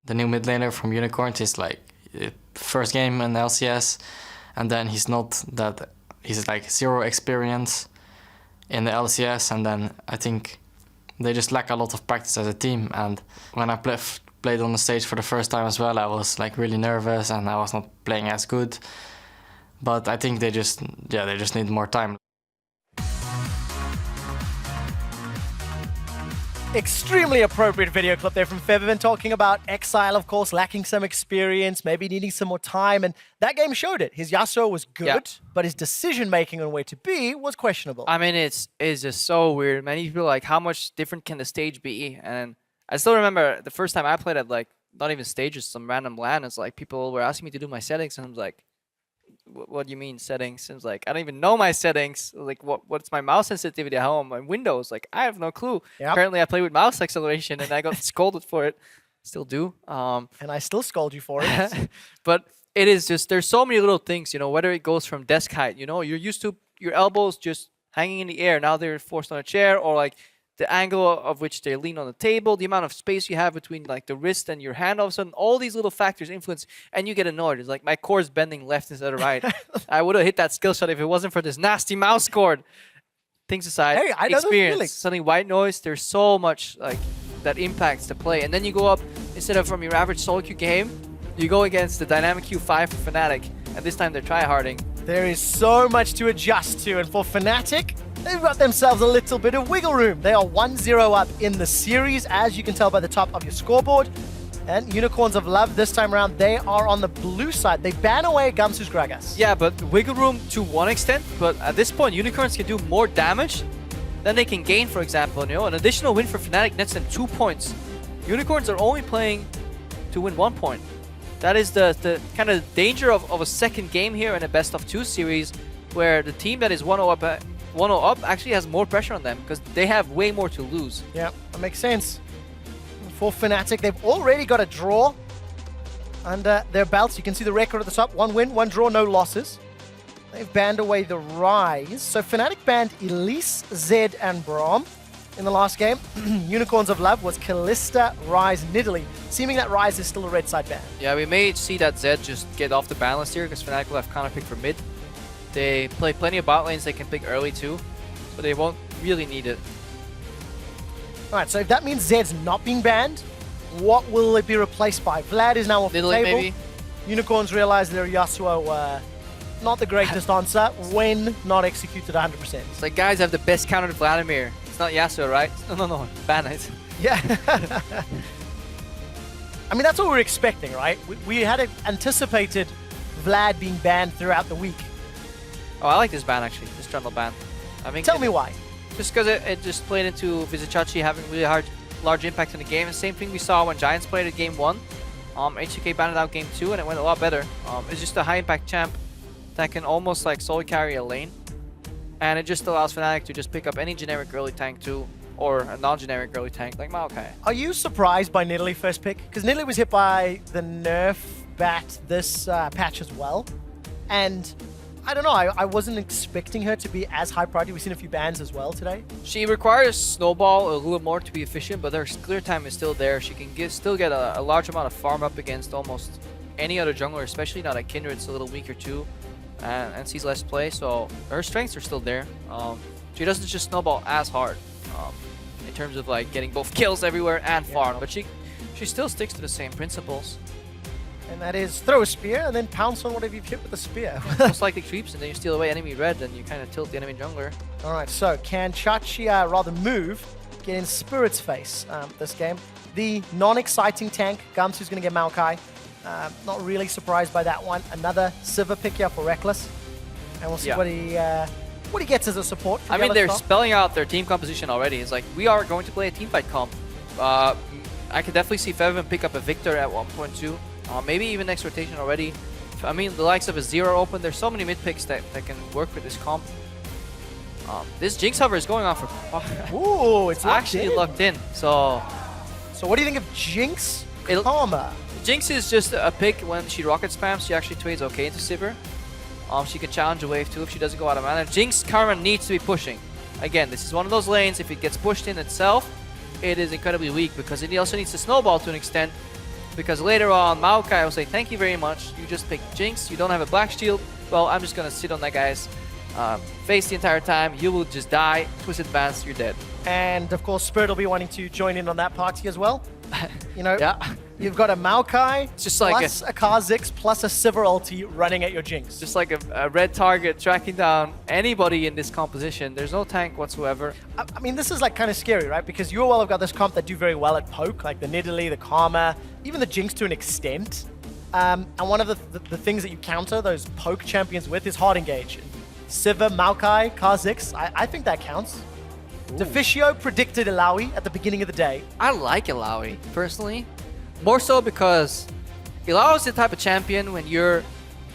the new mid laner from Unicorns is like first game in LCS, and then he's like zero experience in the LCS, and then I think they just lack a lot of practice as a team. And when I played on the stage for the first time as well, I was like really nervous and I was not playing as good. But I think they just need more time. Extremely appropriate video clip there from Feverman talking about Exile, of course, lacking some experience, maybe needing some more time, and that game showed it. His Yasuo was good, but his decision-making on where to be was questionable. I mean, it's just so weird. Many people are like, how much different can the stage be? And I still remember the first time I played at, like, not even stages, some random LAN. It's like people were asking me to do my settings, and I was like, what do you mean settings? And it's like, I don't even know my settings. Like, what's my mouse sensitivity at home? My Windows, like, I have no clue. Yep. Apparently, I play with mouse acceleration, and I got scolded for it. Still do. And I still scold you for it. But it is just, there's so many little things, you know, whether it goes from desk height, you know, you're used to your elbows just hanging in the air. Now they're forced on a chair, or like the angle of which they lean on the table, the amount of space you have between like the wrist and your hand, all of a sudden, all these little factors influence, and you get annoyed. It's like my core's bending left instead of right. I would have hit that skill shot if it wasn't for this nasty mouse cord. Things aside, hey, I know experience, something white noise, there's so much like that impacts the play. And then you go up, instead of from your average solo queue game, you go against the dynamic Q5 for Fnatic, and this time they're tryharding. There is so much to adjust to, and for Fnatic, they've got themselves a little bit of wiggle room. They are 1-0 up in the series, as you can tell by the top of your scoreboard. And Unicorns of Love this time around, they are on the blue side. They ban away Gamsu's Gragas. Yeah, but wiggle room to one extent, but at this point, Unicorns can do more damage than they can gain, for example. You know, an additional win for Fnatic nets them 2 points. Unicorns are only playing to win 1 point. That is the kind of danger of a second game here in a best-of-2 series, where the team that is 1-0 up actually has more pressure on them because they have way more to lose. Yeah, that makes sense. For Fnatic, they've already got a draw under their belts. You can see the record at the top. 1 win, 1 draw, no losses. They've banned away the Ryze. So Fnatic banned Elise, Zed, and Braum in the last game. Unicorns of Love was Kalista, Ryze, Nidalee. Seeming that Ryze is still a red side ban. Yeah, we may see that Zed just get off the ban list here because Fnatic will have counter pick for mid. They play plenty of bot lanes they can pick early too, but they won't really need it. Alright, so if that means Zed's not being banned, what will it be replaced by? Vlad is now off the table. Maybe. Unicorns realize their Yasuo not the greatest answer when not executed 100%. It's like, guys have the best counter to Vladimir. It's not Yasuo, right? No, ban it. Yeah. I mean, that's what we're expecting, right? We had anticipated Vlad being banned throughout the week. Oh, I like this ban actually, this jungle ban. I mean, tell me why. Just because it just played into Vizicachi having really large impact in the game. And same thing we saw when Giants played at game 1. HCK banned out game 2 and it went a lot better. It's just a high impact champ that can almost like solo carry a lane. And it just allows Fnatic to just pick up any generic early tank too, or a non-generic early tank like Maokai. Are you surprised by Nidalee first pick? Because Nidalee was hit by the nerf bat this patch as well. And I don't know, I wasn't expecting her to be as high priority. We've seen a few bans as well today. She requires Snowball a little more to be efficient, but her clear time is still there. She can still get a large amount of farm up against almost any other jungler, especially now that Kindred's a little weaker too, and sees less play, so her strengths are still there. She doesn't just snowball as hard in terms of like getting both kills everywhere and farm, but she still sticks to the same principles. And that is throw a spear and then pounce on whatever you've hit with the spear. Most likely creeps, and then you steal away enemy red, and you kind of tilt the enemy jungler. Alright, so can Chachi rather move, get in Spirit's face this game? The non-exciting tank, Gamsu's going to get Maokai. Not really surprised by that one. Another Sivir pick here for Reckless. And we'll see what he gets as a support. I mean, they're spelling out their team composition already. It's like, we are going to play a teamfight comp. I could definitely see Feverman pick up a Victor at 1.2. Maybe even next rotation already. I mean, the likes of a Zero open. There's so many mid picks that can work with this comp. This Jinx hover is going on for... Ooh, it's actually locked in. So what do you think of Jinx Karma? Jinx is just a pick when she rocket spams. She actually trades okay into Sivir. She can challenge a wave too if she doesn't go out of mana. Jinx Karma needs to be pushing. Again, this is one of those lanes. If it gets pushed in itself, it is incredibly weak because it also needs to snowball to an extent. because later on, Maokai will say, thank you very much. You just picked Jinx. You don't have a black shield. Well, I'm just going to sit on that guy's face the entire time. You will just die. Twisted Advance, you're dead. And of course, Spirit will be wanting to join in on that party as well. You know, Yeah. you've got a Maokai It's just like plus a Kha'Zix plus a Sivir ulti running at your Jinx. Just like a red target tracking down anybody in this composition. There's no tank whatsoever. I mean, this is like kind of scary, right? Because UOL have got this comp that do very well at poke, like the Nidalee, the Karma, even the Jinx to an extent. And one of the things that you counter those poke champions with is hard engage. Sivir, Maokai, Kha'Zix, I think that counts. Deficio predicted Illaoi at the beginning of the day. I like Illaoi, personally. More so because Illaoi is the type of champion when you're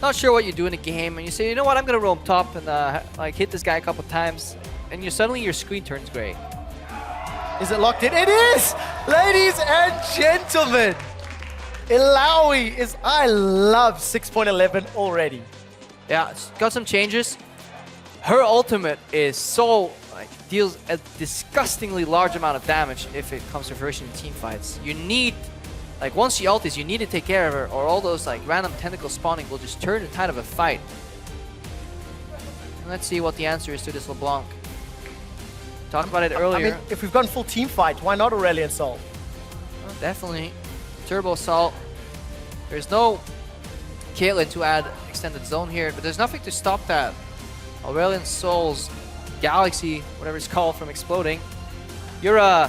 not sure what you do in a game and you say, you know what, I'm going to roam top and like hit this guy a couple times and suddenly your screen turns gray. Is it locked in? It is! Ladies and gentlemen! Illaoi is... I love 6.11 already. Yeah, it's got some changes. Her ultimate is so... deals a disgustingly large amount of damage if it comes to fruition in team fights. You need, like once she ultis, you need to take care of her or all those like random tentacle spawning will just turn the tide of a fight. Let's see what the answer is to this LeBlanc. Talked about it earlier. I mean, if we've gone full team fight, why not Aurelion Sol? Well, definitely. Turbo Assault. There's no Caitlyn to add extended zone here, but there's nothing to stop that. Aurelion Sol's Galaxy, whatever it's called, from exploding. I'm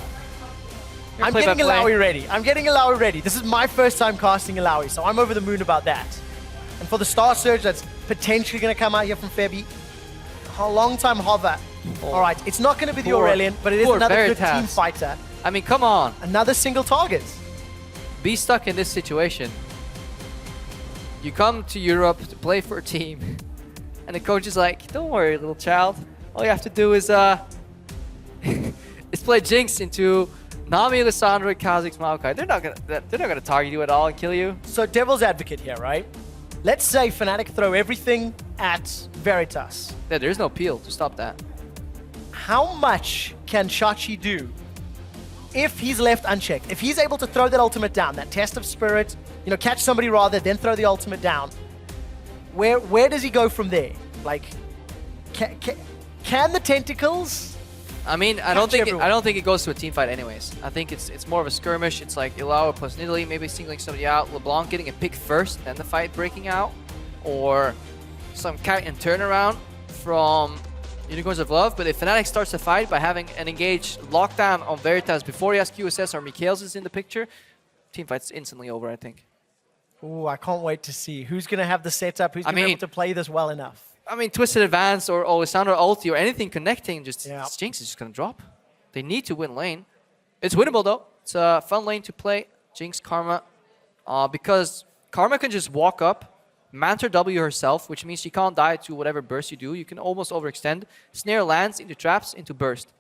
getting Illaoi ready. I'm getting Illaoi ready. This is my first time casting Illaoi, so I'm over the moon about that. And for the Star Surge that's potentially going to come out here from Febby, a long time hover. Oh. All right, it's not going to be the Aurelion, but it is another Veritas. good team fighter. I mean, come on. Another single target. Be stuck in this situation. You come to Europe to play for a team, and the coach is like, don't worry, little child. All you have to do is is play Jinx into Nami, Lissandra, Kha'Zix, Maokai. They're not gonna target you at all and kill you. So devil's advocate here, right? Let's say Fnatic throw everything at Veritas. Yeah, there's no peel to stop that. How much can Shachi do if he's left unchecked? If he's able to throw that ultimate down, that test of spirit, you know, catch somebody rather, then throw the ultimate down, where does he go from there? Like, can the tentacles? I mean, I don't think it goes to a team fight anyways. I think it's more of a skirmish. It's like Illaoi plus Nidalee, maybe singling somebody out, LeBlanc getting a pick first, then the fight breaking out, or some kite and turnaround from Unicorns of Love. But if Fnatic starts the fight by having an engaged lockdown on Veritas before he has QSS or Mikhails is in the picture, team fight's instantly over, I think. Ooh, I can't wait to see who's going to have the setup, who's going to be able to play this well enough. I mean, Twisted Advance or Lissandra ulti or anything connecting, just Jinx is just going to drop. They need to win lane. It's winnable, though. It's a fun lane to play. Jinx, Karma. Because Karma can just walk up, Manta W herself, which means she can't die to whatever burst you do. You can almost overextend. Snare lands into traps, into burst.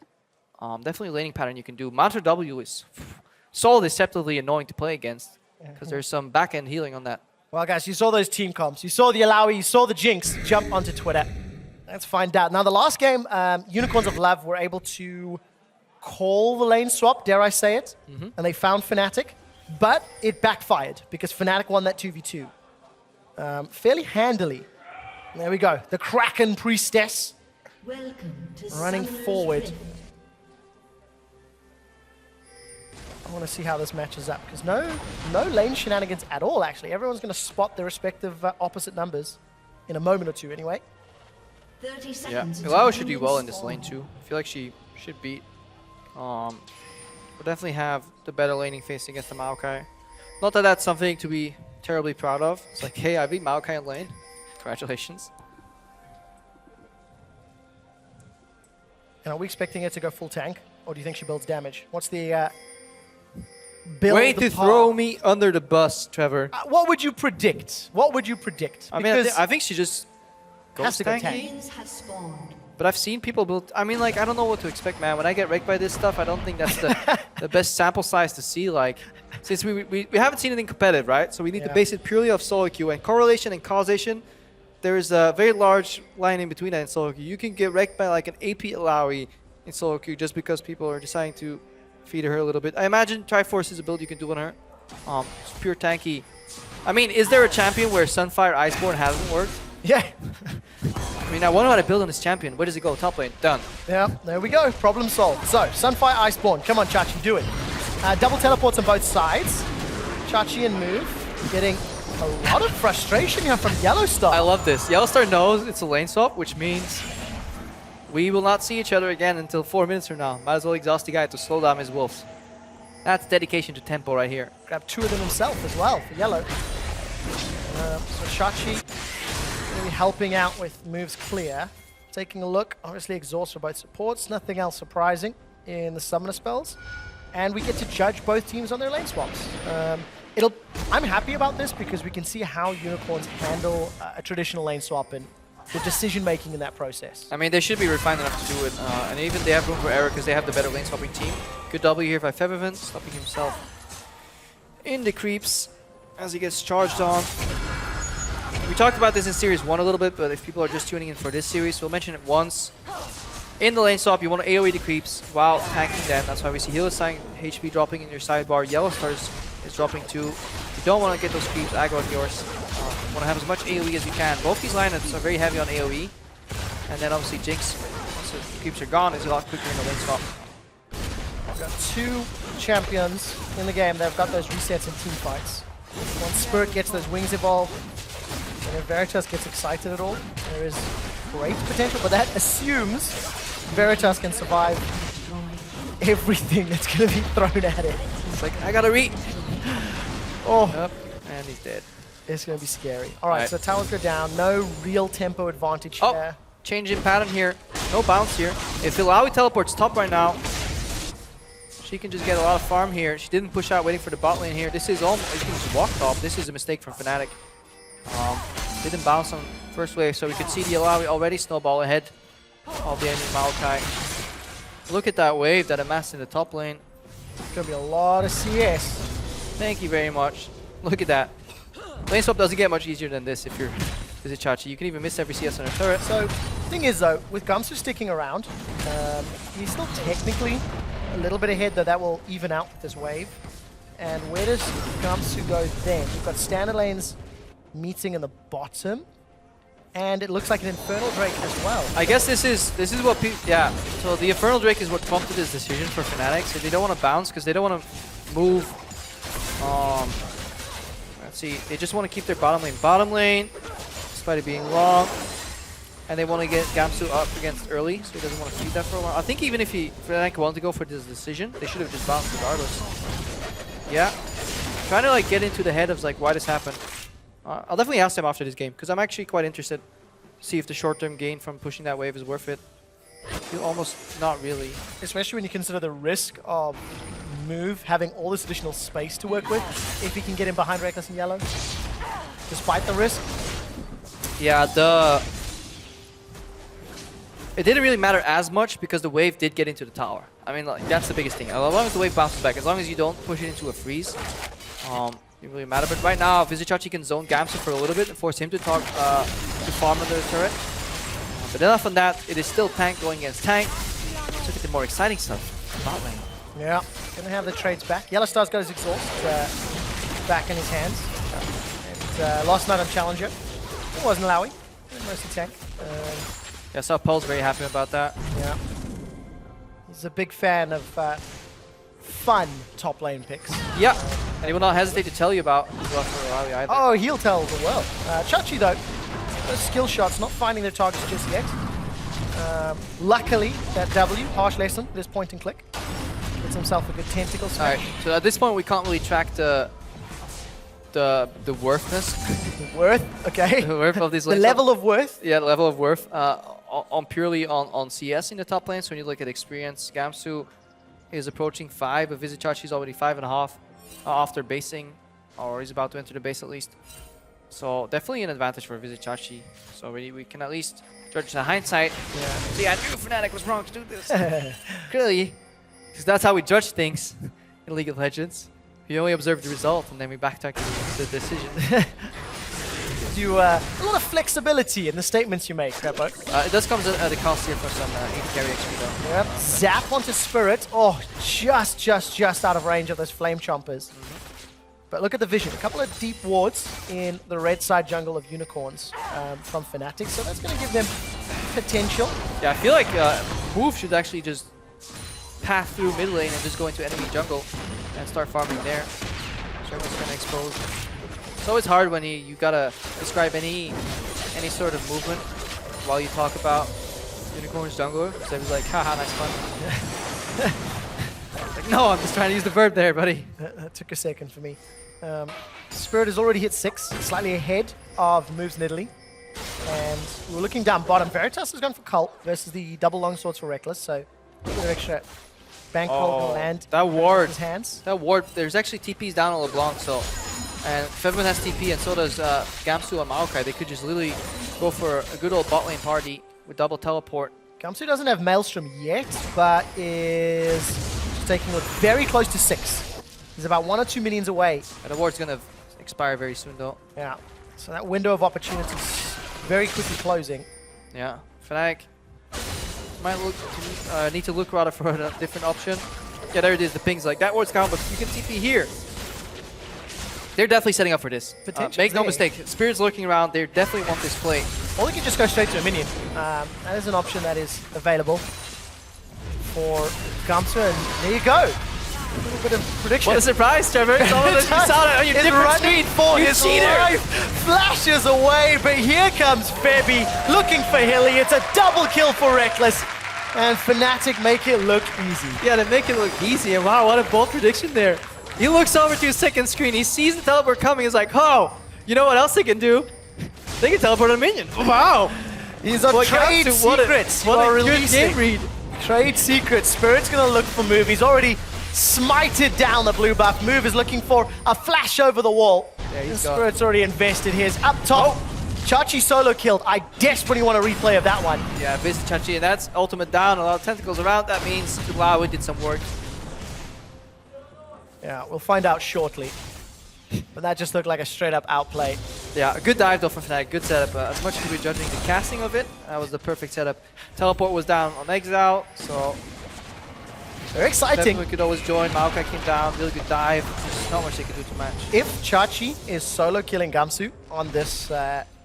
Definitely a laning pattern you can do. Manta W is so deceptively annoying to play against because there's some back-end healing on that. Well, guys, you saw those team comps. You saw the Illaoi, you saw the Jinx jump onto Twitter. Let's find out. Now, the last game, Unicorns of Love were able to call the lane swap, dare I say it, and they found Fnatic, but it backfired because Fnatic won that 2v2 fairly handily. There we go. The Kraken Priestess running forward. I want to see how this matches up because no lane shenanigans at all, actually. Everyone's going to spot their respective opposite numbers in a moment or two anyway. 30 seconds. Yeah, Illaoi should do well in this lane too. I feel like she should beat. We'll definitely have the better laning facing against the Maokai. Not that that's something to be terribly proud of. It's like, hey, I beat Maokai in lane. Congratulations. And are we expecting her to go full tank? Or do you think she builds damage? What's the build? Way to throw me under the bus, Trevor. What would you predict? What would you predict? I mean, I think she just goes to go tanky. Tank. But I've seen people build... I mean, like, I don't know what to expect, man. When I get wrecked by this stuff, I don't think that's the best sample size to see. Like, since we haven't seen anything competitive, right? So we need to base it purely off solo queue. And correlation and causation, there is a very large line in between that in solo queue. You can get wrecked by, like, an AP Illaoi in solo queue just because people are deciding to feed her a little bit. I imagine Triforce is a build you can do on her. It's pure tanky. I mean, is there a champion where Sunfire Iceborne hasn't worked? Yeah. I mean, I wonder how to build on this champion. Where does it go? Top lane. Done. Yeah, there we go. Problem solved. So, Sunfire Iceborne. Come on, Chachi, do it. Double teleports on both sides. Chachi and Move getting a lot of frustration here from Yellowstar. I love this. Yellowstar knows it's a lane swap, which means we will not see each other again until 4 minutes from now. Might as well exhaust the guy to slow down his wolves. That's dedication to tempo right here. Grab 2 of them himself as well for Yellow. So Chachi really helping out with Move's clear. Taking a look, obviously exhaust for both supports. Nothing else surprising in the summoner spells. And we get to judge both teams on their lane swaps. I'm happy about this because we can see how Unicorns handle a traditional lane swap and the decision making in that process. I mean, they should be refined enough to do it. And even they have room for error because they have the better lane swapping team. Good W here by Febiven, stopping himself in the creeps as he gets charged on. We talked about this in Series 1 a little bit, but if people are just tuning in for this series, we'll mention it once. In the lane swap, you want to AoE the creeps while tanking them. That's why we see Hylissang HP dropping in your sidebar. Yellowstar is dropping too. You don't want to get those creeps aggro on yours. You want to have as much AoE as you can. Both these lineups are very heavy on AoE. And then obviously Jinx, once the creeps are gone, is a lot quicker in the lane swap. We've got 2 champions in the game that have got those resets in team fights. Once Spirit gets those wings evolved, and if Veritas gets excited at all, there is great potential, but that assumes Veritas can survive everything that's going to be thrown at it. It's like, I gotta read. Oh, Yep, and he's dead. it's going to be scary. All right, Right. so towers go down. No real tempo advantage Oh, there. change in pattern here. No bounce here. If Illaoi teleports top right now, she can just get a lot of farm here. She didn't push out waiting for the bot lane here. This is almost, you can just walk top. This is a mistake from Fnatic. Didn't bounce on first wave, so we could see the Illaoi already snowball ahead of the enemy Maokai. Look at that wave that amassed in the top lane. It's going to be a lot of CS. Thank you very much. Look at that. Lane swap doesn't get much easier than this if you're Vizichachi. You can even miss every CS on a turret. So, thing is though, with Gamsu sticking around, he's still technically a little bit ahead, though that will even out with this wave. And where does Gamsu go then? We've got standard lanes meeting in the bottom, and it looks like an Infernal Drake as well. I guess this is what people, yeah. So the Infernal Drake is what prompted this decision for Fnatic. So they don't want to bounce because they don't want to move. Let's see, they just want to keep their bottom lane, despite it being long. And they want to get Gamsu up against early, so he doesn't want to feed that for a while. I think even if Fnatic wanted to go for this decision, they should have just bounced regardless. Yeah, trying to like get into the head of like why this happened. I'll definitely ask them after this game because I'm actually quite interested to see if the short-term gain from pushing that wave is worth it. I feel almost not really. Especially when you consider the risk of Move having all this additional space to work with, if he can get in behind Reckless and Yellow, despite the risk. Yeah, it didn't really matter as much because the wave did get into the tower. I mean, like, that's the biggest thing. As long as the wave bounces back, as long as you don't push it into a freeze, it doesn't really matter. But right now, Vizichachi can zone Gamsu for a little bit and force him to talk to farm under the turret. But enough on that, it is still tank going against tank. Let's look at the more exciting stuff. Bot lane. Yeah, gonna have the trades back. Yellowstar's got his exhaust back in his hands. And last night on Challenger, it wasn't Lowy, mostly tank. Yeah, I saw Paul's very happy about that. Yeah. He's a big fan of fun top lane picks. Yeah, and he will not hesitate to tell you about Illaoi either. Oh, he'll tell the world. Chachi, though, those skill shots not finding their targets just yet. Luckily, that W, harsh lesson, this point and click. Gets himself a good tentacle smash. Alright, so at this point we can't really track the worthness. Worth, okay. The worth of this The lane. level of worth. Yeah, the level of worth purely on CS in the top lane. So when you look at experience, Gamsu is approaching 5, but Vizichachi's already 5.5 after basing, or he's about to enter the base at least. So definitely an advantage for Vizichachi. So we can at least judge the hindsight. Yeah. See, I knew Fnatic was wrong to do this. Clearly, because that's how we judge things in League of Legends. We only observe the result and then we backtrack to the decision. You a lot of flexibility in the statements you make, Repo. It does come at a cost here for some AD carry XP though. Yep. Zap onto Spirit. Oh, just out of range of those flame chompers. But look at the vision. A couple of deep wards in the red side jungle of Unicorns from Fnatic. So that's going to give them potential. Yeah, I feel like Move should actually just path through mid lane and just go into enemy jungle and start farming there. Sherman's going to expose. It's always hard when you gotta describe any sort of movement while you talk about Unicorn's jungler. So he's like, haha, nice fun. Like, no, I'm just trying to use the verb there, buddy. That took a second for me. Spirit has already hit 6, slightly ahead of Moves Nidalee. And we're looking down bottom. Veritas has gone for Cult versus the double longswords for Reckless, so a bit of extra bankroll can land that ward. in his hands. That ward, there's actually TPs down on LeBlanc, so. And Fevman has TP and so does Gamsu and Maokai. They could just literally go for a good old bot lane party with double teleport. Gamsu doesn't have Maelstrom yet, but is just taking it very close to 6. He's about 1 or 2 minions away. And the ward's gonna expire very soon though. Yeah, so that window of opportunity is very quickly closing. Yeah, Fnatic might look to, need to look rather for a different option. Yeah, there it is. The ping's like that ward's gone, but you can TP here. They're definitely setting up for this. Make no mistake, Spirit's lurking around. They definitely want this play. Or they can just go straight to a minion. That is an option that is available for Gamsu, and there you go. A little bit of prediction. What a surprise, Trevor! You saw that on your different screen. For You his cheater! life, flashes away, but here comes Febby looking for Hilly. It's a double kill for Reckless, and Fnatic make it look easy. Yeah, they make it look easy. And wow, what a bold prediction there. He looks over to his second screen. He sees the teleport coming. He's like, oh, you know what else they can do? They can teleport a minion. Wow. He's on trade secrets. What a good releasing. game read. Trade secrets. Spirit's going to look for Move. He's already smited down the blue buff. Move is looking for a flash over the wall. Yeah, he's and Spirit's already invested his. Up top, Chachi solo killed. I desperately want a replay of that one. Yeah, visit Chachi, and that's ultimate down. A lot of tentacles around. That means Tulawi did some work. Yeah, we'll find out shortly. But that just looked like a straight-up outplay. Yeah, a good dive though from Fnatic. Good setup. As much as we're judging the casting of it, that was the perfect setup. Teleport was down on Exile, so Very exciting. we could always join. Maokai came down, really good dive. There's not much they could do to match. If Chachi is solo killing Gamsu on this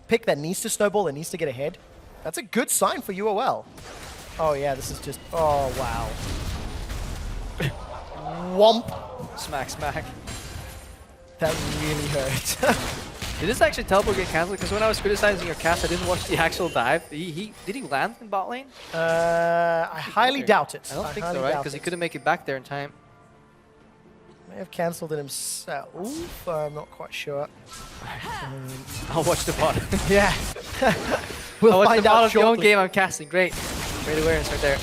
pick that needs to snowball, that needs to get ahead, that's a good sign for UOL. Oh yeah, this is just, oh wow. Womp. Smack, smack. That really hurt. Did this actually teleport get cancelled? Because when I was criticizing your cast, I didn't watch the actual dive. Did he land in bot lane? I highly doubt it. I don't think so, right? Because he couldn't make it back there in time. May have cancelled it himself. I'm not quite sure. I'll watch the bot. Yeah. We'll find out your own shortly. game I'm casting. Great. Great awareness right there.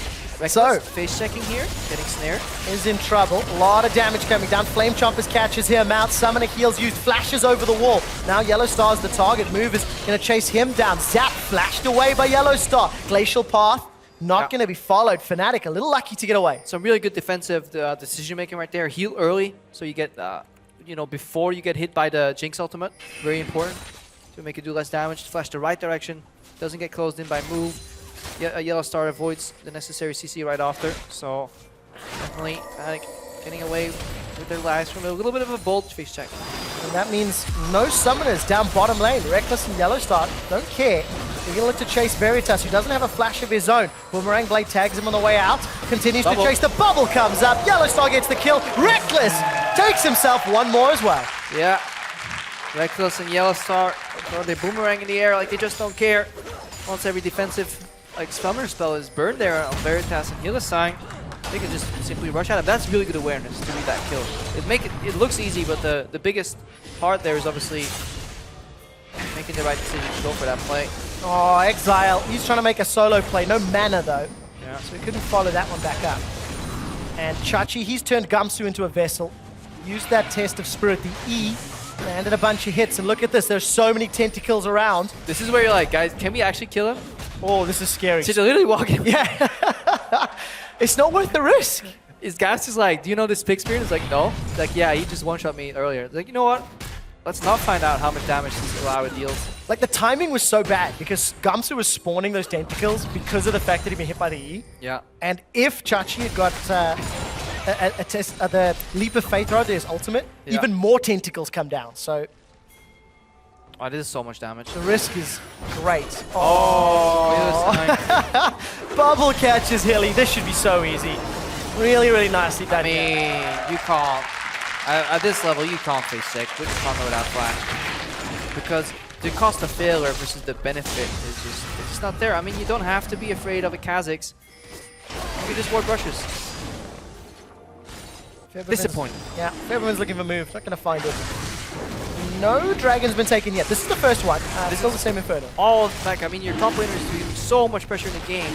So, face checking here, getting snared. is in trouble. A lot of damage coming down. Flame Chompers catches him out. Summoner heals used. Flashes over the wall. Now Yellow Star's the target. Move is going to chase him down. Zap flashed away by Yellow Star. Glacial Path not going to be followed. Fnatic a little lucky to get away. Some really good defensive decision making right there. Heal early, so you get, you know, before you get hit by the Jinx ultimate. Very important to make it do less damage. Flash the right direction. Doesn't get closed in by move. Yeah, a Yellow Star avoids the necessary CC right after. So definitely getting away with their lives from a little bit of a bold face check. And that means no summoners down bottom lane. Reckless and Yellow Star don't care. They're going to look to chase Veritas, who doesn't have a flash of his own. Boomerang Blade tags him on the way out. Continues to chase. The bubble comes up. Yellow Star gets the kill. Reckless takes himself one more as well. Yeah. Reckless and Yellow Star throw their boomerang in the air like they just don't care. Once every defensive summoner spell is burned there on Veritas and Hillisang, they can just simply rush at him. That's really good awareness to read that kill. It looks easy, but the biggest part there is obviously making the right decision to go for that play. Oh, Exile. He's trying to make a solo play. No mana, though. Yeah. So he couldn't follow that one back up. And Chachi, he's turned Gamsu into a vessel. Used that test of Spirit, the E. Landed a bunch of hits. And look at this. There's so many tentacles around. This is where you're like, guys, can we actually kill him? Oh, this is scary. So they're literally walking. Yeah. It's not worth the risk. His gas is like, do you know this pick spirit? It's like, no. It's like, yeah, he just one-shot me earlier. It's like, you know what? Let's not find out how much damage this Alawa deals. Like, the timing was so bad because Gamsu was spawning those tentacles because of the fact that he'd been hit by the E. Yeah. And if Chachi had got the Leap of Faith throw, there's ultimate, Yeah. even more tentacles come down. So Oh, this is so much damage. the risk is great. Oh, Bubble catches Hilly. This should be so easy. Really, really nicely done. I mean, you can't. At this level, you can't face sick with the combo without flash. Because the cost of failure versus the benefit is just not there. I mean, you don't have to be afraid of a Kha'Zix. You can just ward brushes. Disappointing. Yeah, everyone's looking for a move. Not going to find it. No dragon's been taken yet. This is the first one. This is still the same Inferno. All back. I mean, your top laner is doing so much pressure in the game.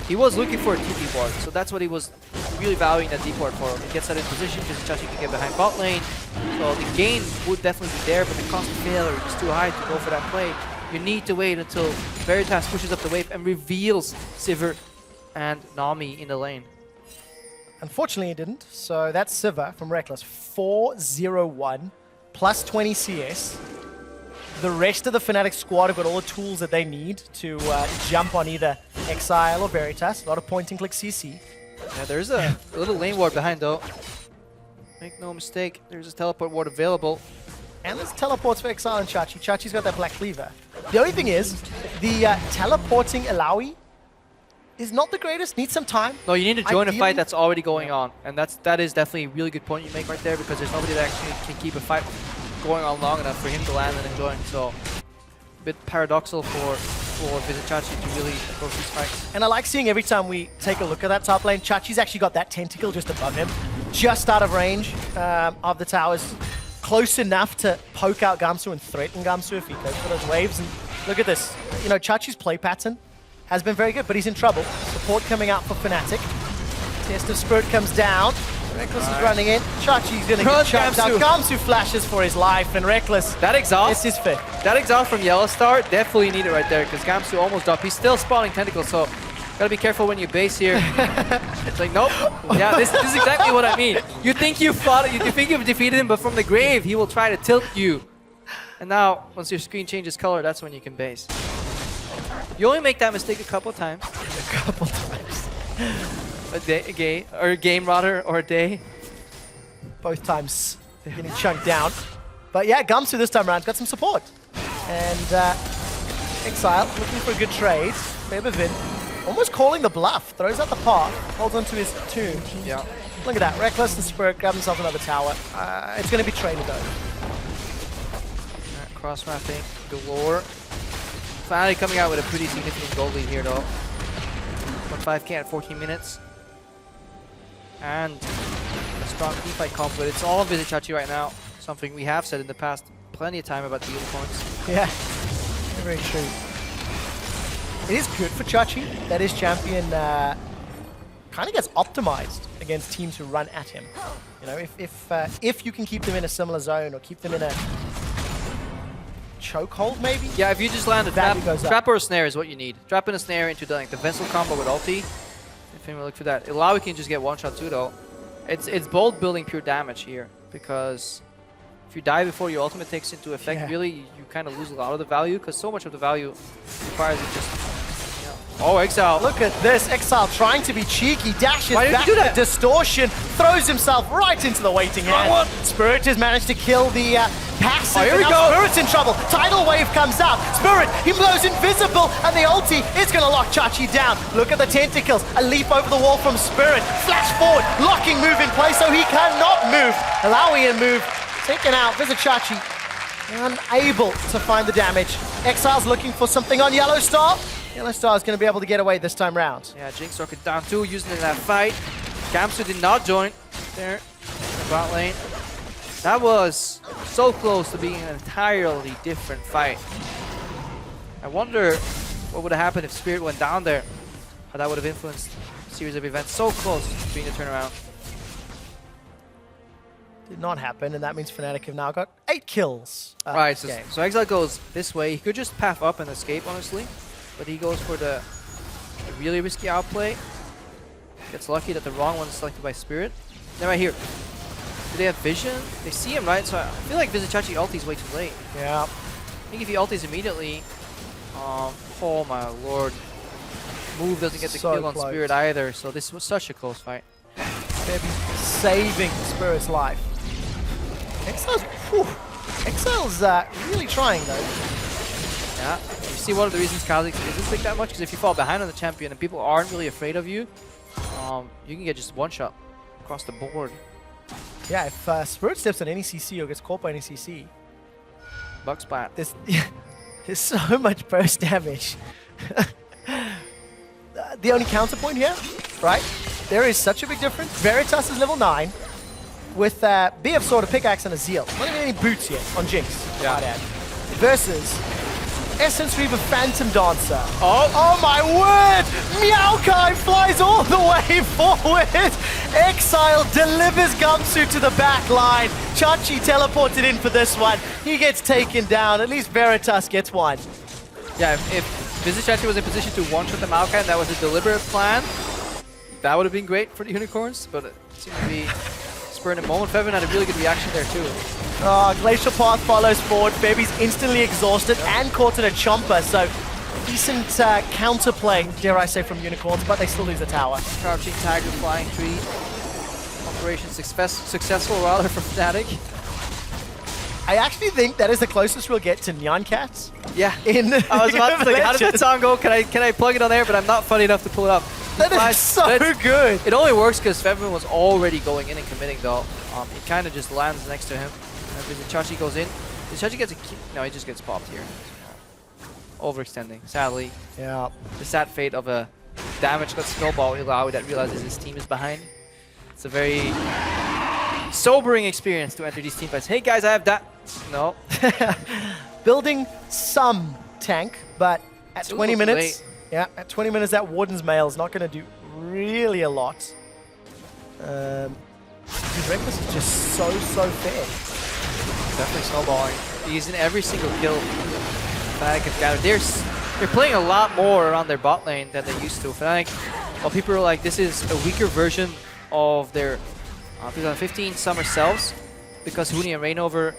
He was looking for a TP ward, so that's what he was really valuing that deep ward for. He gets that in position because Chachi can get behind bot lane. So the gain would definitely be there, but the cost of failure is too high to go for that play. You need to wait until Veritas pushes up the wave and reveals Sivir and Nami in the lane. Unfortunately, it didn't. So that's Siva from Reckless. 4-0-1, plus 20 CS. The rest of the Fnatic squad have got all the tools that they need to jump on either Exile or Veritas. A lot of point and click CC. Yeah, there's a little lane ward behind though. Make no mistake, there's a teleport ward available. And there's teleports for Exile and Chachi. Chachi's got that Black Cleaver. The only thing is, the teleporting Alawi is not the greatest. Needs some time. No, you need to join a Ideally- fight that's already going on. And that is definitely a really good point you make right there, because there's nobody that actually can keep a fight going on long enough for him to land and enjoy. So a bit paradoxical for Visit Chachi to really approach these fights. And I like seeing every time we take a look at that top lane, Chachi's actually got that tentacle just above him, just out of range of the towers, close enough to poke out Gamsu and threaten Gamsu if he goes for those waves. And look at this, you know, Chachi's play pattern has been very good, but he's in trouble. Support coming out for Fnatic. Test of Spirit comes down. Reckless is running in. Chachi's gonna get chunked out. Gamsu flashes for his life, and Reckless, That exhaust, this is fit. that exhaust from Yellow Star definitely needed right there, because Gamsu almost dropped. He's still spawning tentacles, so gotta be careful when you base here. It's like, nope. Yeah, this is exactly what I mean. You think you fought, you think you've defeated him, but from the grave, he will try to tilt you. And now, once your screen changes color, that's when you can base. You only make that mistake a couple times. A couple times. A game rather, or a day. Both times they're getting chunked down. But yeah, Gamsu this time around got some support. And Exile looking for a good trade. Febevin almost calling the bluff. Throws out the path, holds onto his tomb. Yeah. Look at that. Reckless and Spirit grab himself another tower. It's going to be traded though. Cross mapping galore. Finally coming out with a pretty significant gold lead here though. 1.5k at 14 minutes. And a strong teamfight comp, but it's all Visit Chachi right now. Something we have said in the past plenty of time about the unicorns. Yeah, very true. It is good for Chachi that his champion kind of gets optimized against teams who run at him. You know, if you can keep them in a similar zone or keep them in a chokehold maybe. Yeah, if you just land a Value goes up. trap or a snare is what you need. Trap and a snare into the Vessel combo with ulti. If anyone look for that. Ilawi can just get one shot too though. It's bold building pure damage here, because if you die before your ultimate takes into effect, Yeah. really you kind of lose a lot of the value, because so much of the value requires you just, you know. Oh, Exile. Look at this, Exile trying to be cheeky, dashes Why did he back do to that? Distortion, throws himself right into the waiting hand. one. Spirit has managed to kill the passive. Oh, here we and now go. Spirit's in trouble. Tidal Wave comes out. Spirit, he blows invisible, and the ulti is going to lock Chachi down. Look at the tentacles, a leap over the wall from Spirit. Flash forward, locking move in place so he cannot move. Allowing a move, taken out. Visit Chachi, unable to find the damage. Exile's looking for something on Yellow Star. Yellow Star is going to be able to get away this time round. Yeah, Jinx rocket down too, using it in that fight. Gamsu did not join there in the bot lane. That was so close to being an entirely different fight. I wonder what would have happened if Spirit went down there. How that would have influenced a series of events so close to being a turnaround. Did not happen, and that means Fnatic have now got 8 kills. Right, this game. so Exile goes this way. He could just path up and escape, honestly. But he goes for the really risky outplay. Gets lucky that the wrong one is selected by Spirit. Then right here. Do they have vision? They see him, right? So I feel like Visit Chachi ulti's way too late. Yeah. I think if he ultis immediately, oh my lord. Move doesn't get the So kill on close. Spirit either, so this was such a close fight. saving Spirit's life. Exile's really trying though. Yeah, you see one of the reasons Kha'Zix isn't big that much, because if you fall behind on the champion and people aren't really afraid of you, you can get just one shot across the board. Yeah, if Spirit steps on any CC or gets caught by any CC, Bug splat. there's so much burst damage. The only counterpoint here, right? There is such a big difference. Veritas is level 9 with BF Sword, a pickaxe, and a Zeal. Not even any boots yet on Jinx, Yeah. might add. Versus Essence Reaver Phantom Dancer. Oh my word! Meowkai flies all the way forward! Exile delivers Gumsu to the back line. Chachi teleported in for this one. He gets taken down. At least Veritas gets one. Yeah, if Visit Chachi was in position to one-shot the Maokai, and that was a deliberate plan, that would have been great for the Unicorns, but it seemed to be spur in a moment. Fevin had a really good reaction there too. Glacial Path follows forward. Baby's instantly exhausted and caught in a chomper, so decent counterplay, dare I say, from Unicorns, but they still lose the tower. Crouching Tiger, Flying Tree. Operation successful rather for Fnatic. I actually think that is the closest we'll get to Nyan Cats. Yeah. In I was about to say, how does that Legends. song go? Can I plug it on there? But I'm not funny enough to pull it up. That is so good. It only works because Fevin was already going in and committing though. He kind of just lands next to him. And Chachi goes in. Chachi gets a no, he just gets popped here. Overextending, sadly. Yeah. The sad fate of a damage got snowball Illaoi that realizes his team is behind. It's a very sobering experience to enter these team fights. Hey guys, I have that. No. Building some tank, but at It's a 20 little minutes, yeah, at 20 minutes, that Warden's Mail is not going to do really a lot. His Reckless is just so fair. Definitely snowballing. He's in every single kill Fnatic have gathered. They're playing a lot more around their bot lane than they used to. Fnatic, while people are like, this is a weaker version of their 2015 summer selves, because Huni and Reignover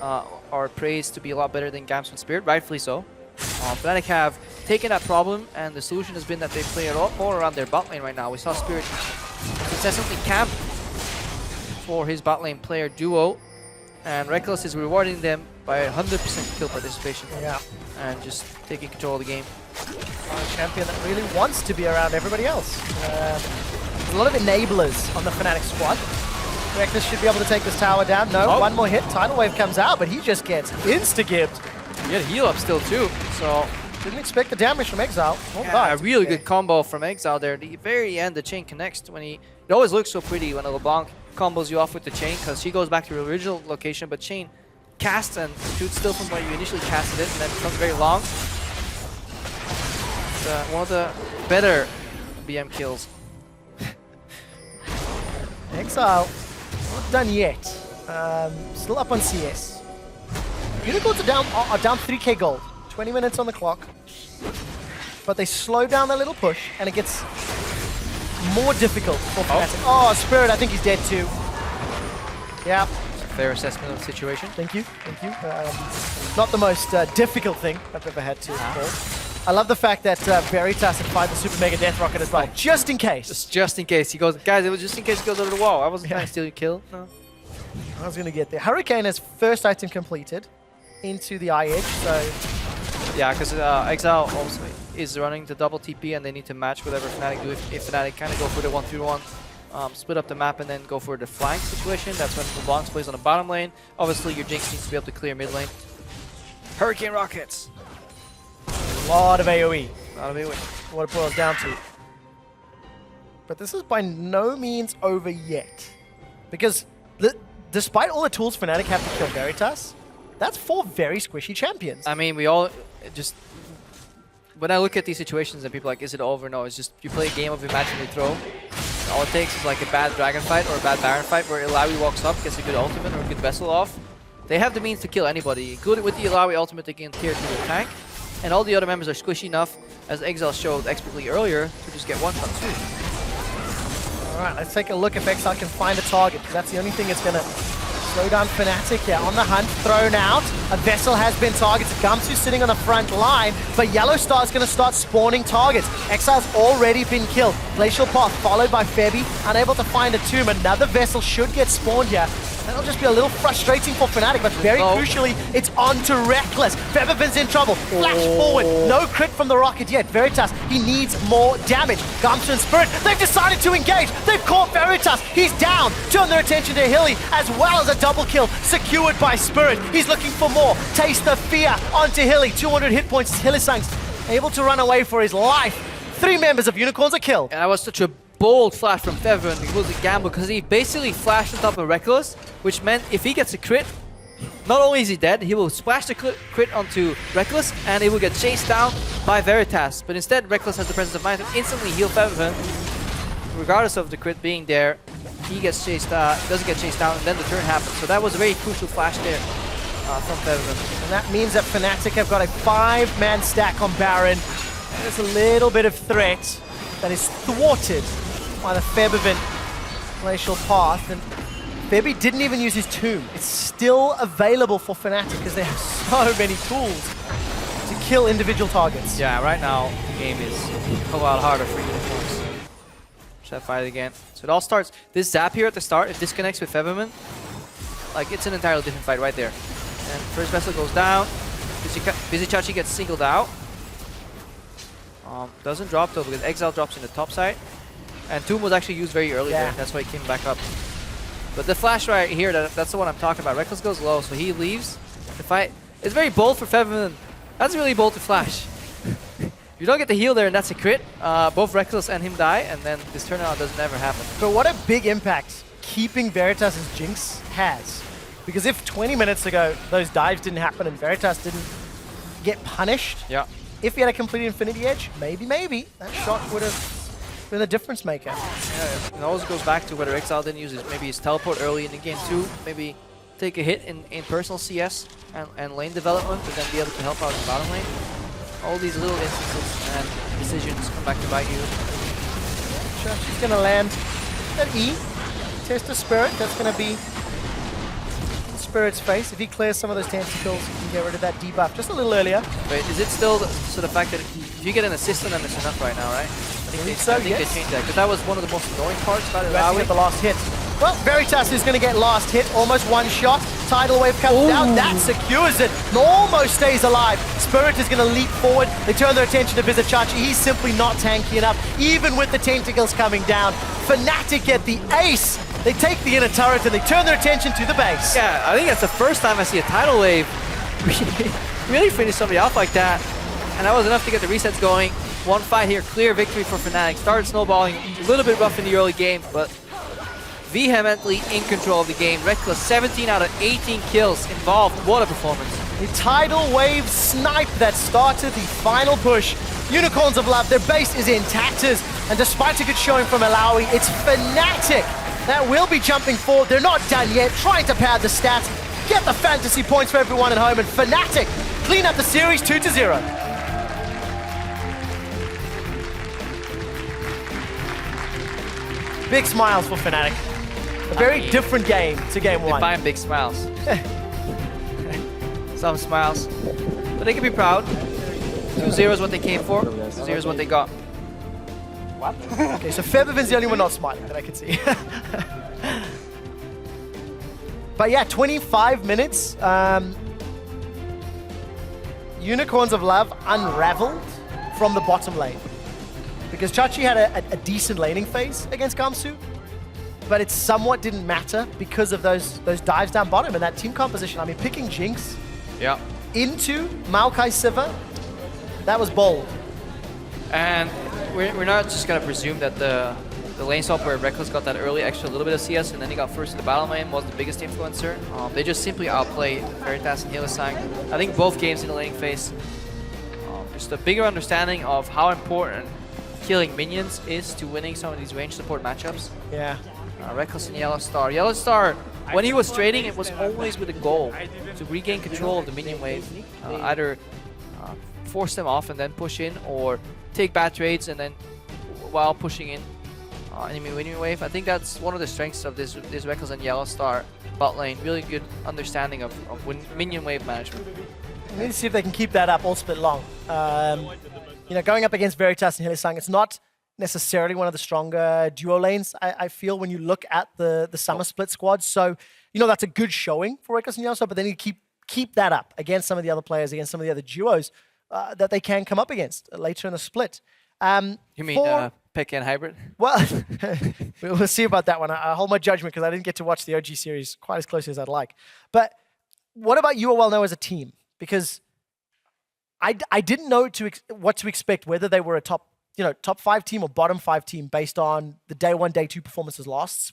are praised to be a lot better than Gamsu and Spirit, rightfully so. Fnatic have taken that problem, and the solution has been that they play a lot more around their bot lane right now. We saw Spirit successfully camp for his bot lane player duo, and Reckless is rewarding them by 100% kill participation. Yeah. And just taking control of the game. A champion that really wants to be around everybody else. There's a lot of enablers on the Fnatic squad. Reckless should be able to take this tower down. No, one more hit. Tidal Wave comes out, but he just gets insta-gibbed. He had a heal up still too, so Didn't expect the damage from Exile. Well yeah, done. a really good combo from Exile there. At the very end, the chain connects when it always looks so pretty when a LeBlanc combos you off with the chain, because she goes back to her original location, but chain casts and shoots still from where you initially casted it, and then becomes very long. It's one of the better BM kills. Exile, not done yet. Still up on CS. Unicorns are down 3k gold. 20 minutes on the clock. But they slow down their little push, and it gets more difficult for Fnatic. Oh, Spirit, I think he's dead too. Yeah. Fair assessment of the situation. Thank you, thank you. Not the most difficult thing I've ever had to call. I love the fact that Veritas had fired the Super Mega Death Rocket as well, just in case. Just in case. He goes, guys, it was just in case he goes over the wall. I wasn't trying to steal your kill. No. I was going to get there. Hurricane has first item completed into the eye edge, so... Yeah, because Exile also is running the double TP, and they need to match whatever Fnatic do. If Fnatic kind of go for the 1-3-1, split up the map and then go for the flank situation, that's when LeBlanc plays on the bottom lane. Obviously, your Jinx needs to be able to clear mid lane. Hurricane Rockets! A lot of AoE. That'll be What it boils down to. But this is by no means over yet. Because despite all the tools Fnatic have to kill Veritas, that's 4 very squishy champions. I mean, we all just... When I look at these situations and people are like, is it over? No, it's just you play a game of imaginary throw. All it takes is like a bad dragon fight or a bad baron fight where Illaoi walks up, gets a good ultimate or a good vessel off. They have the means to kill anybody. Included with the Illaoi ultimate, they can tier 2 the tank. And all the other members are squishy enough, as Exile showed expertly earlier, to just get one shot too. Alright, let's take a look if Exile can find a target, because that's the only thing that's going to Slow down Fnatic here on the hunt, thrown out. A vessel has been targeted. Gamsu sitting on the front line, but Yellow Star is going to start spawning targets. Exile's already been killed. Glacial Path followed by Febby, unable to find a tomb. Another vessel should get spawned here. That'll just be a little frustrating for Fnatic, but very crucially, it's on to Reckless. Febiven's in trouble. Flash forward. No crit from the rocket yet. Veritas, he needs more damage. Gamsu and Spirit, they've decided to engage. They've caught Veritas. He's down. Turn their attention to Hilly, as well as a double kill secured by Spirit. He's looking for more. Taste of fear onto Hilly. 200 hit points. Hillisang's able to run away for his life. 3 members of Unicorns are killed. And that was such a bold flash from Febiven. It was a gamble because he basically flashed on top of Reckless, which meant if he gets a crit, not only is he dead, he will splash the crit onto Reckless and he will get chased down by Veritas. But instead, Reckless has the presence of mind to instantly heal Febiven. Regardless of the crit being there, he gets chased, doesn't get chased down, and then the turn happens. So that was a very crucial flash there from Febiven. And that means that Fnatic have got a 5-man stack on Baron. There's a little bit of threat that is thwarted by the Febiven Glacial Path. And Febby didn't even use his tomb. It's still available for Fnatic because they have so many tools to kill individual targets. Yeah, right now the game is a lot harder for Unicorns. Should fight again. So it all starts. This zap here at the start, it disconnects with Febiven. Like, it's an entirely different fight right there. And first vessel goes down. Vizicachi gets singled out. Doesn't drop though because Exile drops in the top side. And Tomb was actually used very early there. That's why he came back up. But the flash right here, that's the one I'm talking about. Reckless goes low, so he leaves. The fight is very bold for Febiven. That's really bold to flash. You don't get the heal there, and that's a crit. Both Reckless and him die, and then this turnaround doesn't ever happen. But what a big impact keeping Veritas' Jinx has. Because if 20 minutes ago those dives didn't happen and Veritas didn't get punished, Yeah. if he had a complete Infinity Edge, maybe, that shot would have been a difference maker. Yeah, it always goes back to whether Exile didn't use maybe his teleport early in the game too. Maybe take a hit in personal CS and lane development, and then be able to help out in bottom lane. All these little instances and decisions come back to bite you. Sure, she's going to land at E. Test of Spirit, that's going to be Spirit's face. If he clears some of those tentacles, he can get rid of that debuff just a little earlier. Wait, is it still the fact that if you get an assist on them, it's enough right now, right? I think they changed that, because that was one of the most annoying parts about it. Get the last hit. Well, Veritas is going to get last hit, almost one shot. Tidal Wave comes down, that secures it. Almost stays alive. Spirit is going to leap forward. They turn their attention to Vizicachi. He's simply not tanky enough, even with the tentacles coming down. Fnatic get the ace. They take the inner turret and they turn their attention to the base. Yeah, I think that's the first time I see a Tidal Wave really finish somebody off like that. And that was enough to get the resets going. One fight here, clear victory for Fnatic. Started snowballing, a little bit rough in the early game, but vehemently in control of the game. Reckless, 17 out of 18 kills involved. What a performance. The Tidal Wave snipe that started the final push. Unicorns of Love, their base is in tatters. And despite a good showing from Alawi, it's Fnatic that will be jumping forward. They're not done yet, trying to pad the stats, get the fantasy points for everyone at home, and Fnatic clean up the series 2-0. Big smiles for Fnatic. A very different game to game one. They find big smiles. Some smiles. But they can be proud. 2-0 is what they came for. 2-0 is what they got. What? Okay, so Febiven's the only one not smiling that I can see. But yeah, 25 minutes. Unicorns of Love unraveled from the bottom lane. Because Chachi had a decent laning phase against Gamsu, but it somewhat didn't matter because of those dives down bottom and that team composition. I mean, picking Jinx into Maokai Sivir, that was bold. And we're not just going to presume that the lane swap where Reckless got that early extra little bit of CS and then he got first in the battle lane was the biggest influencer. They just simply outplayed Veritas and Hillisang. I think both games in the laning phase, just a bigger understanding of how important killing minions is to winning some of these range support matchups. Yeah. Reckless and Yellow Star. Yellow Star, when he was trading, it was always with a goal to regain control of the minion wave. Either force them off and then push in, or take bad trades and then while pushing in, enemy winning wave. I think that's one of the strengths of this Reckless and Yellow Star bot lane. Really good understanding of minion wave management. We need to see if they can keep that up all split long. You know, going up against Veritas and Hylissang, it's not necessarily one of the stronger duo lanes, I feel, when you look at the summer split squads. So, you know, that's a good showing for Reckless and Yellow Star, but then you keep that up against some of the other players, against some of the other duos that they can come up against later in the split. You mean pick and hybrid? Well, we'll see about that one. I hold my judgment because I didn't get to watch the OG series quite as closely as I'd like. But what about UOL now as a team? Because I didn't know what to expect, whether they were a top 5 team or bottom 5 team based on the day 1, day 2 performances last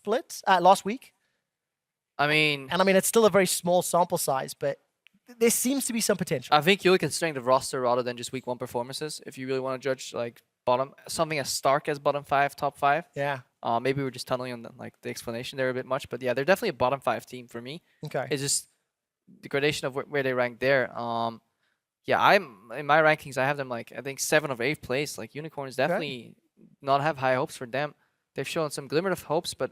week. I mean, it's still a very small sample size, but there seems to be some potential. I think you look at strength of roster rather than just week 1 performances. If you really want to judge like something as stark as bottom 5, top 5. Yeah. Maybe we're just tunneling on the explanation there a bit much, but yeah, they're definitely a bottom 5 team for me. Okay. It's just the gradation of where they rank there. Yeah, I'm in my rankings. I have them I think 7th or 8th place. Like Unicorns definitely not have high hopes for them. They've shown some glimmer of hopes, but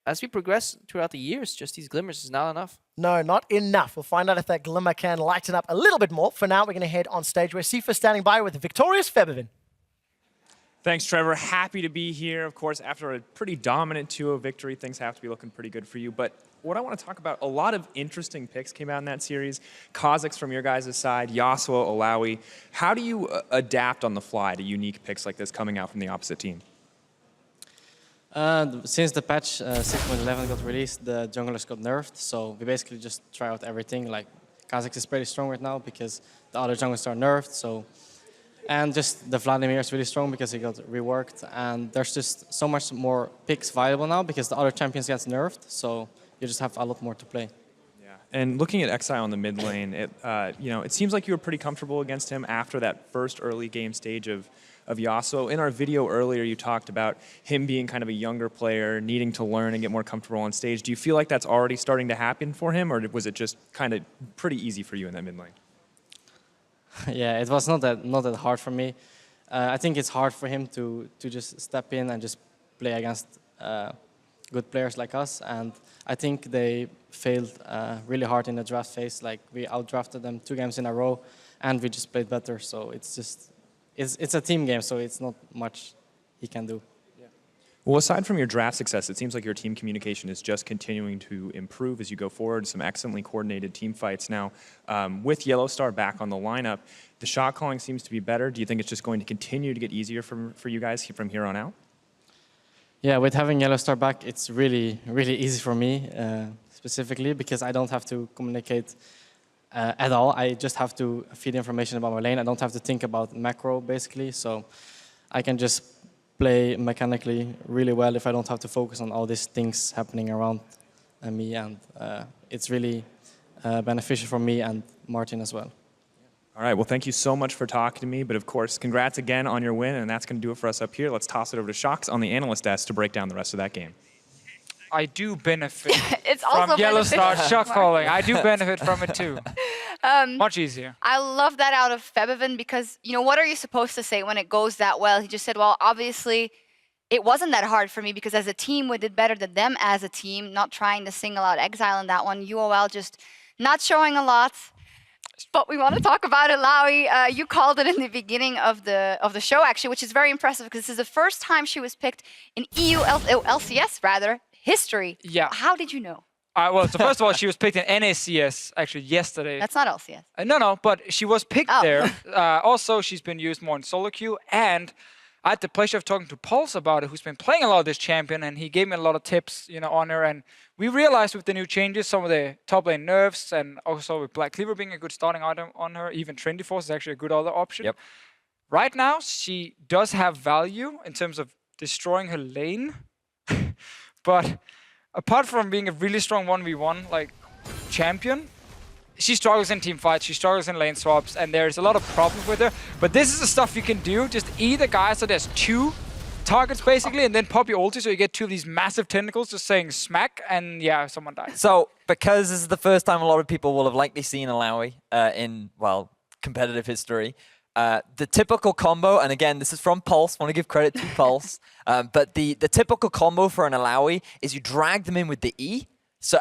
as we progress throughout the years, just these glimmers is not enough. No, not enough. We'll find out if that glimmer can lighten up a little bit more. For now, we're going to head on stage where Sifa standing by with the victorious Febivin. Thanks, Trevor. Happy to be here. Of course, after a pretty dominant 2-0 victory, things have to be looking pretty good for you. But what I want to talk about, a lot of interesting picks came out in that series. Kha'Zix from your guys' side, Yasuo, Alawi. How do you adapt on the fly to unique picks like this coming out from the opposite team? Since the patch 6.11 got released, the junglers got nerfed. So we basically just try out everything. Like Kha'Zix is pretty strong right now because the other junglers are nerfed. So. And just the Vladimir is really strong because he got reworked. And there's just so much more picks viable now because the other champions gets nerfed. So you just have a lot more to play. Yeah. And looking at Exile on the mid lane, it seems like you were pretty comfortable against him after that first early game stage of Yasuo. In our video earlier, you talked about him being kind of a younger player, needing to learn and get more comfortable on stage. Do you feel like that's already starting to happen for him, or was it just kind of pretty easy for you in that mid lane? Yeah, it was not that hard for me. I think it's hard for him to just step in and just play against good players like us. And I think they failed really hard in the draft phase. Like we outdrafted them 2 games in a row, and we just played better. So it's a team game, so it's not much he can do. Well, aside from your draft success, it seems like your team communication is just continuing to improve as you go forward. Some excellently coordinated team fights now. With Yellow Star back on the lineup, the shot calling seems to be better. Do you think it's just going to continue to get easier for you guys from here on out? Yeah, with having Yellow Star back, it's really, really easy for me, specifically, because I don't have to communicate at all. I just have to feed information about my lane. I don't have to think about macro, basically. So I can just play mechanically really well if I don't have to focus on all these things happening around me, and it's really beneficial for me and Martin as well. All right, well, thank you so much for talking to me, but of course, congrats again on your win, and that's going to do it for us up here. Let's toss it over to Shox on the analyst desk to break down the rest of that game. I do benefit It's also from Yellow Star beneficial. shot calling. I do benefit from it too. Much easier. I love that out of Febivin because, what are you supposed to say when it goes that well? He just said, well, obviously, it wasn't that hard for me because as a team, we did better than them as a team, not trying to single out Exile in that one. UOL just not showing a lot. But we want to talk about it, Lawi. You called it in the beginning of the show, actually, which is very impressive because this is the first time she was picked in EULCS, history. Yeah. How did you know? Well, so first of all, she was picked in NACS actually yesterday. That's not LCS. No, but she was picked Oh. there. Also, she's been used more in solo queue, and I had the pleasure of talking to Pulse about it, who's been playing a lot of this champion, and he gave me a lot of tips, on her. And we realized with the new changes, some of the top lane nerfs, and also with Black Cleaver being a good starting item on her, even Trendy Force is actually a good other option. Yep. Right now, she does have value in terms of destroying her lane, but apart from being a really strong 1v1 champion, she struggles in team fights, she struggles in lane swaps, and there's a lot of problems with her. But this is the stuff you can do. Just either guys, so there's 2 targets basically, and then pop your ulti so you get 2 of these massive tentacles just saying smack, and yeah, someone dies. So, because this is the first time a lot of people will have likely seen Alawi in, competitive history, The typical combo, and again, this is from Pulse, want to give credit to Pulse, but the typical combo for an Alawi is you drag them in with the E,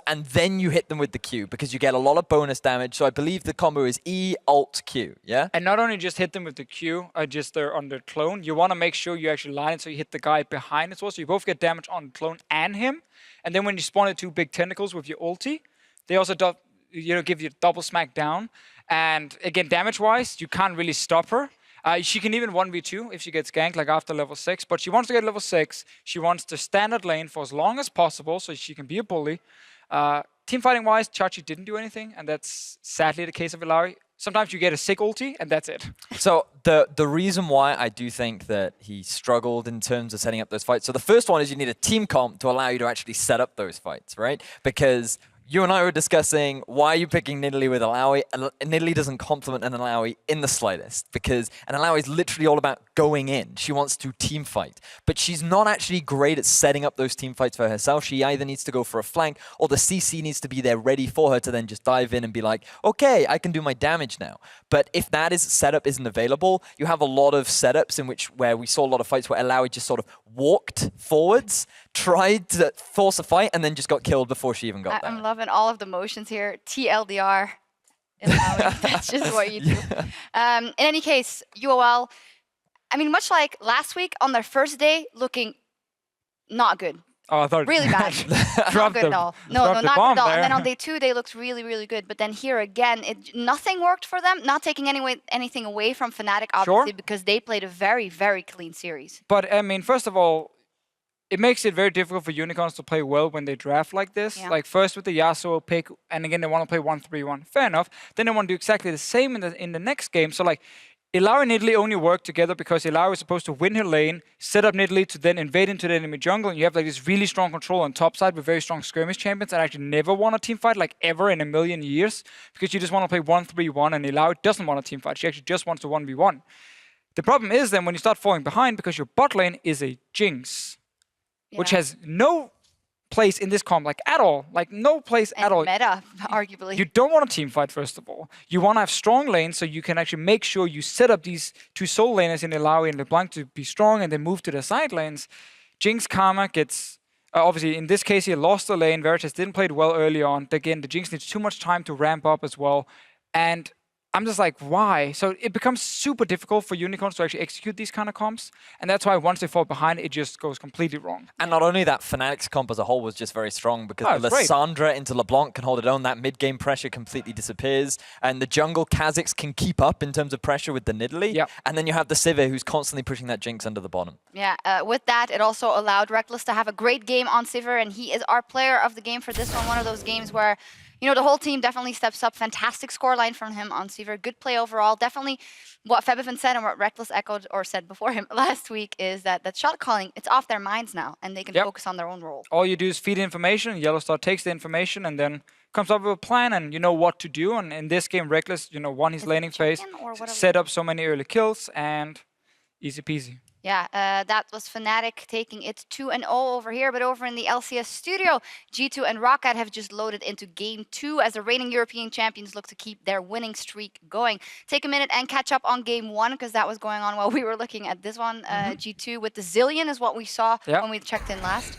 and then you hit them with the Q, because you get a lot of bonus damage. So I believe the combo is E, Alt, Q, yeah? And not only just hit them with the Q, just they're on their clone, you want to make sure you actually line it so you hit the guy behind as well, so you both get damage on the clone and him. And then when you spawn the 2 big tentacles with your ulti, they also give you a double smack down. And again, damage-wise, you can't really stop her. She can even 1v2 if she gets ganked, like after level 6. But she wants to get level 6. She wants to standard lane for as long as possible so she can be a bully. Team fighting-wise, Chachi didn't do anything, and that's sadly the case of Ilaoi. Sometimes you get a sick ulti, and that's it. So the reason why I do think that he struggled in terms of setting up those fights, so the first one is you need a team comp to allow you to actually set up those fights, right? Because you and I were discussing why are you picking Nidalee with Alawi. Nidalee doesn't complement an Alawi in the slightest, because an Alawi is literally all about going in. She wants to team fight, but she's not actually great at setting up those team fights for herself. She either needs to go for a flank, or the CC needs to be there ready for her to then just dive in and be like, okay, I can do my damage now. But if that setup isn't available, you have a lot of setups where we saw a lot of fights where Alawi just sort of walked forwards, tried to force a fight, and then just got killed before she even got there. I'm loving all of the motions here. TLDR. That's just what you do. In any case, UOL, I mean, much like last week on their first day, looking not good. Oh, I thought really bad. Not good at all. No, not good at all. And then on day 2, they looked really, really good. But then here again, nothing worked for them. Not taking anything away from Fnatic, obviously, because they played a very, very clean series. But I mean, first of all, it makes it very difficult for Unicorns to play well when they draft like this. Yeah. Like first with the Yasuo pick, and again they want to play 1-3-1. Fair enough. Then they want to do exactly the same in the next game. So like, Ilaoi and Nidalee only work together because Ilaoi is supposed to win her lane, set up Nidalee to then invade into the enemy jungle, and you have like this really strong control on top side with very strong skirmish champions that actually never won a team fight like ever in a million years, because you just want to play 1-3-1, and Ilaoi doesn't want a team fight. She actually just wants to 1v1. The problem is then when you start falling behind, because your bot lane is a Jinx, which has no place in this comp, like at all. Like no place at all. Meta, arguably. You don't want a team fight, first of all. You want to have strong lanes so you can actually make sure you set up these 2 soul laners in Ilaoi and LeBlanc to be strong and then move to the side lanes. Jinx Karma gets, obviously in this case he lost the lane. Veritas didn't play it well early on. Again, the Jinx needs too much time to ramp up as well. And I'm just like, why? So it becomes super difficult for Unicorns to actually execute these kind of comps. And that's why once they fall behind, it just goes completely wrong. And not only that, Fnatic's comp as a whole was just very strong, because the Lissandra into LeBlanc can hold it on. That mid-game pressure completely disappears. And the jungle Kha'Zix can keep up in terms of pressure with the Nidalee. Yep. And then you have the Sivir who's constantly pushing that Jinx under the bottom. Yeah, with that, it also allowed Reckless to have a great game on Sivir, and he is our player of the game for this one. One of those games where, you know, the whole team definitely steps up. Fantastic scoreline from him on Sivir. Good play overall. Definitely what FebiVan said and what Reckless echoed or said before him last week is that shot calling, it's off their minds now, and they can focus on their own role. All you do is feed information. Yellowstar takes the information and then comes up with a plan, and you know what to do. And in this game, Reckless, you know, won his laning phase, set up so many early kills, and easy peasy. Yeah, that was Fnatic taking it 2-0 over here, but over in the LCS studio, G2 and Roccat have just loaded into Game 2 as the reigning European champions look to keep their winning streak going. Take a minute and catch up on Game 1, because that was going on while we were looking at this one. G2 with the Zillion is what we saw when we checked in last.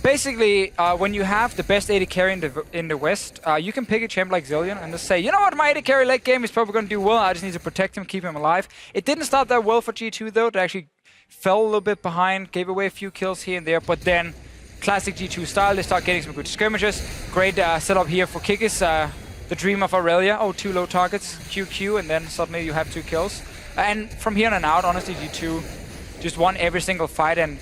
Basically, when you have the best AD carry in the West, you can pick a champ like Zillion and just say, you know what, my AD carry late game is probably going to do well. I just need to protect him, keep him alive. It didn't start that well for G2 though. They actually fell a little bit behind, gave away a few kills here and there, but then classic G2 style, they start getting some good skirmishes. Great setup here for Kikis, the dream of Aurelia. Oh, 2 low targets, QQ, and then suddenly you have 2 kills. And from here on out, honestly, G2 just won every single fight, and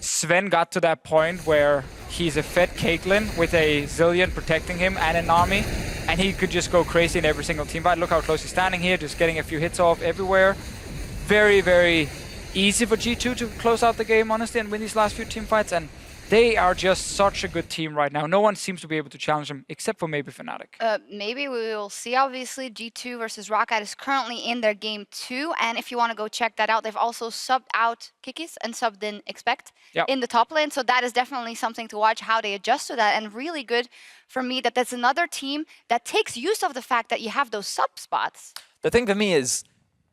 Sven got to that point where he's a fed Caitlyn with a Zillion protecting him and an army, and he could just go crazy in every single team fight. Look how close he's standing here, just getting a few hits off everywhere. Very, very easy for G2 to close out the game, honestly, and win these last few team fights, and they are just such a good team right now. No one seems to be able to challenge them, except for maybe Fnatic. Maybe we will see, obviously. G2 versus Roccat is currently in their Game 2, and if you want to go check that out, they've also subbed out Kikis and subbed in Expect in the top lane, so that is definitely something to watch, how they adjust to that, and really good for me that that's another team that takes use of the fact that you have those sub spots. The thing for me is,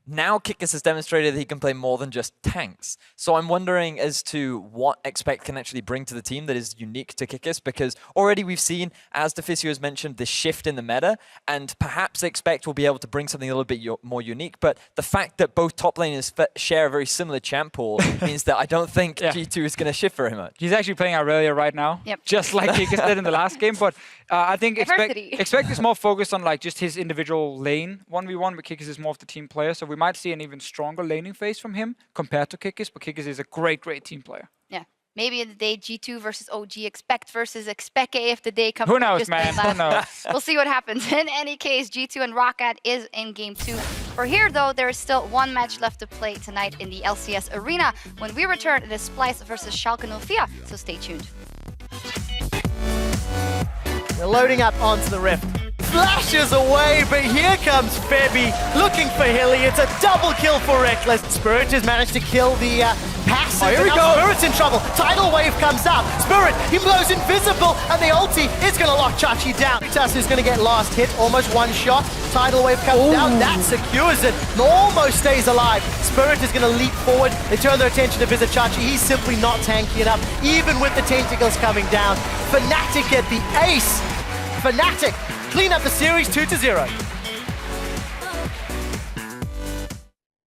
now Kikis has demonstrated that he can play more than just tanks. So I'm wondering as to what Expect can actually bring to the team that is unique to Kikis, because already we've seen, as Deficio has mentioned, this shift in the meta, and perhaps Expect will be able to bring something a little bit more unique. But the fact that both top laners share a very similar champ pool means that I don't think G2 is going to shift very much. He's actually playing Aurelia right now, just like Kikis did in the last game. But I think Expect is more focused on like just his individual lane 1v1, but Kikis is more of the team player. So we might see an even stronger laning phase from him compared to Kikis, but Kikis is a great team player. Yeah. Maybe in the day G2 versus OG, Expect versus Expect if the day comes. Who knows, man? Who knows? We'll see what happens. In any case, G2 and Roccat is in game 2. For here, though, there is still one match left to play tonight in the LCS arena. When we return, it is Splice versus Schalke 04, so stay tuned. They're loading up onto the Rift. Flashes away, but here comes Febby looking for Hilly. It's a double kill for Reckless. Spirit has managed to kill the passive. Oh, here we go. Spirit's in trouble. Tidal Wave comes out. Spirit, he blows invisible, and the ulti is going to lock Chachi down. Vitas is going to get last hit, almost one shot. Tidal Wave comes down, that secures it, and almost stays alive. Spirit is going to leap forward. They turn their attention to visit Chachi. He's simply not tanky enough, even with the tentacles coming down. Fnatic get the ace. Fnatic clean up the series 2-0.